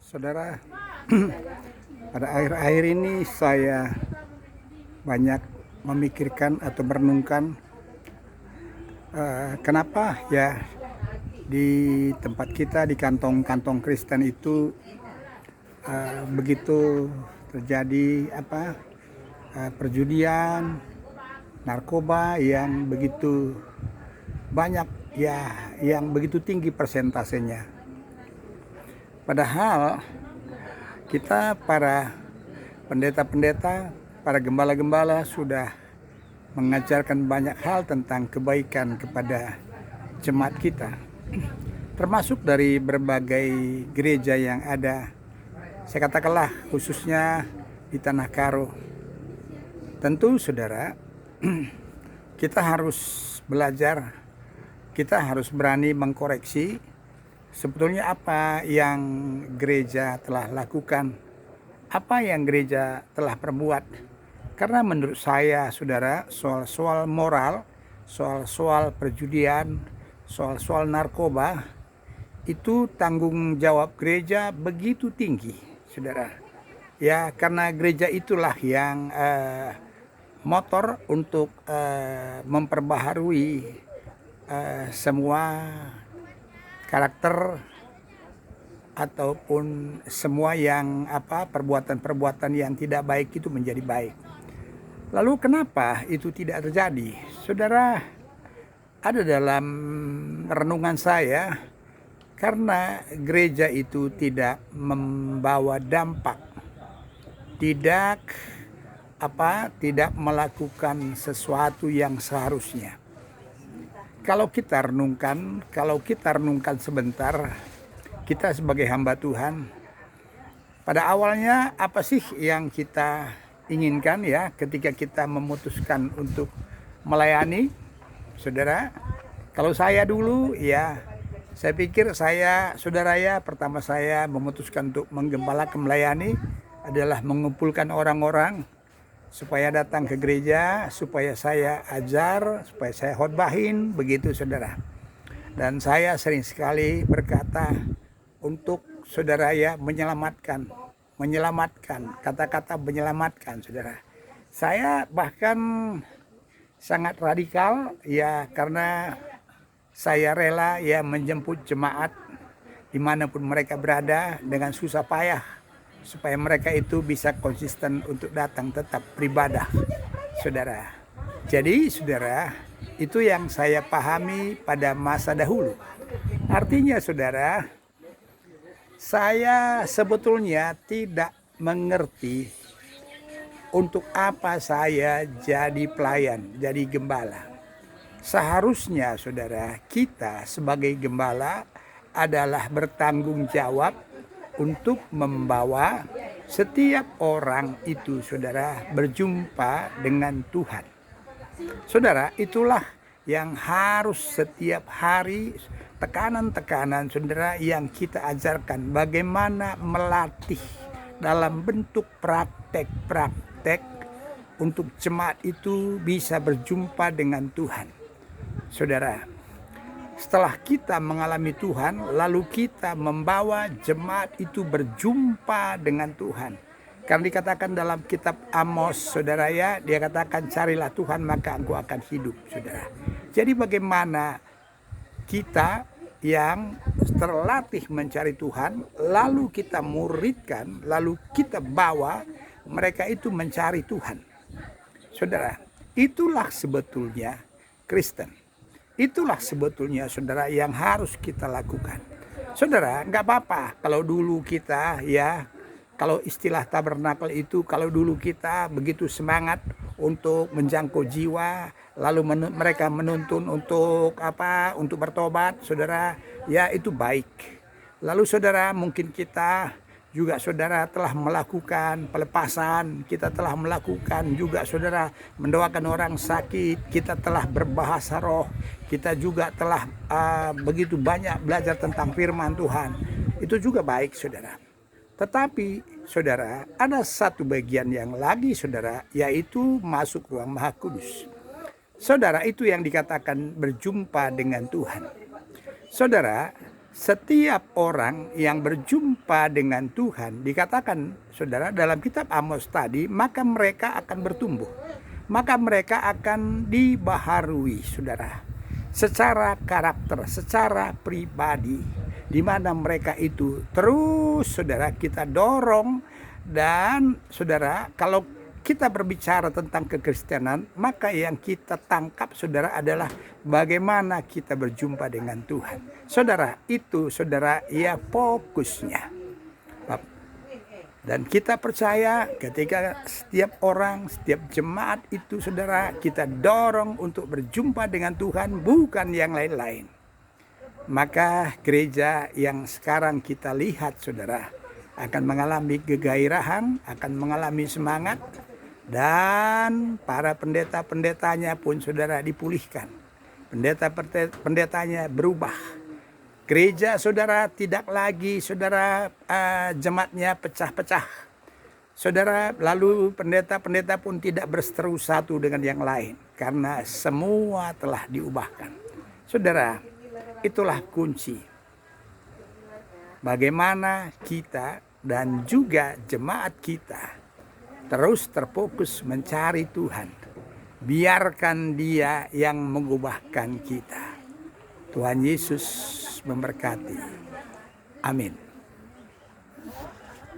Saudara, pada akhir-akhir ini saya banyak memikirkan atau merenungkan kenapa ya di tempat kita, di kantong-kantong Kristen itu begitu terjadi perjudian, narkoba yang begitu banyak ya, yang begitu tinggi persentasenya. Padahal kita para pendeta-pendeta, para gembala-gembala sudah mengajarkan banyak hal tentang kebaikan kepada jemaat kita, termasuk dari berbagai gereja yang ada, saya katakanlah khususnya di Tanah Karo. Tentu saudara, kita harus belajar, kita harus berani mengkoreksi sebetulnya apa yang gereja telah lakukan, apa yang gereja telah perbuat. Karena menurut saya saudara, soal moral, soal perjudian, soal narkoba, itu tanggung jawab gereja begitu tinggi saudara. Ya, karena gereja itulah yang motor untuk memperbaharui semua karakter ataupun semua yang perbuatan-perbuatan yang tidak baik itu menjadi baik. Lalu kenapa itu tidak terjadi? Saudara, ada dalam renungan saya, karena gereja itu tidak membawa dampak, tidak melakukan sesuatu yang seharusnya. Kalau kita renungkan sebentar, kita sebagai hamba Tuhan, pada awalnya apa sih yang kita inginkan ya ketika kita memutuskan untuk melayani, saudara? Kalau saya dulu ya, saya pikir saudara ya, pertama saya memutuskan untuk menggembalakan, melayani adalah mengumpulkan orang-orang supaya datang ke gereja, supaya saya ajar, supaya saya khotbahin, begitu saudara. Dan saya sering sekali berkata untuk saudara ya menyelamatkan, kata-kata menyelamatkan saudara. Saya bahkan sangat radikal ya, karena saya rela ya menjemput jemaat dimanapun mereka berada dengan susah payah, supaya mereka itu bisa konsisten untuk datang tetap beribadah, saudara. Jadi saudara, itu yang saya pahami pada masa dahulu. Artinya saudara, saya sebetulnya tidak mengerti untuk apa saya jadi pelayan, jadi gembala. Seharusnya saudara, kita sebagai gembala adalah bertanggung jawab untuk membawa setiap orang itu saudara berjumpa dengan Tuhan. Saudara, itulah yang harus setiap hari, tekanan-tekanan saudara yang kita ajarkan, bagaimana melatih dalam bentuk praktek-praktek untuk jemaat itu bisa berjumpa dengan Tuhan. Saudara, setelah kita mengalami Tuhan, lalu kita membawa jemaat itu berjumpa dengan Tuhan. Karena dikatakan dalam kitab Amos, saudara ya, dia katakan carilah Tuhan maka engkau akan hidup, saudara. Jadi bagaimana kita yang terlatih mencari Tuhan, lalu kita muridkan, lalu kita bawa mereka itu mencari Tuhan. Saudara, itulah sebetulnya Kristen. Itulah sebetulnya saudara yang harus kita lakukan. Saudara, nggak apa-apa kalau dulu kita ya, kalau istilah tabernakel itu, kalau dulu kita begitu semangat untuk menjangkau jiwa, lalu mereka menuntun untuk untuk bertobat, saudara, ya itu baik. Lalu saudara, mungkin kita juga saudara telah melakukan pelepasan, kita telah melakukan juga saudara mendoakan orang sakit, kita telah berbahasa roh, kita juga telah begitu banyak belajar tentang firman Tuhan. Itu juga baik saudara. Tetapi saudara, ada satu bagian yang lagi saudara, yaitu masuk ruang Maha Kudus. Saudara, itu yang dikatakan berjumpa dengan Tuhan. Saudara, setiap orang yang berjumpa dengan Tuhan, dikatakan saudara dalam kitab Amos tadi, maka mereka akan bertumbuh, maka mereka akan dibaharui saudara, secara karakter, secara pribadi, di mana mereka itu terus saudara kita dorong. Dan saudara, kalau kita berbicara tentang kekristenan, maka yang kita tangkap saudara adalah bagaimana kita berjumpa dengan Tuhan. Saudara, itu saudara ya fokusnya. Dan kita percaya ketika setiap orang, setiap jemaat itu saudara kita dorong untuk berjumpa dengan Tuhan, bukan yang lain-lain. Maka gereja yang sekarang kita lihat saudara akan mengalami kegairahan, akan mengalami semangat, dan para pendeta-pendetanya pun saudara dipulihkan. Pendeta-pendetanya berubah. Gereja saudara tidak lagi saudara jemaatnya pecah-pecah. Saudara, lalu pendeta-pendeta pun tidak berseteru satu dengan yang lain, karena semua telah diubahkan. Saudara, itulah kunci. Bagaimana kita dan juga jemaat kita terus terfokus mencari Tuhan. Biarkan Dia yang mengubahkan kita. Tuhan Yesus memberkati. Amin.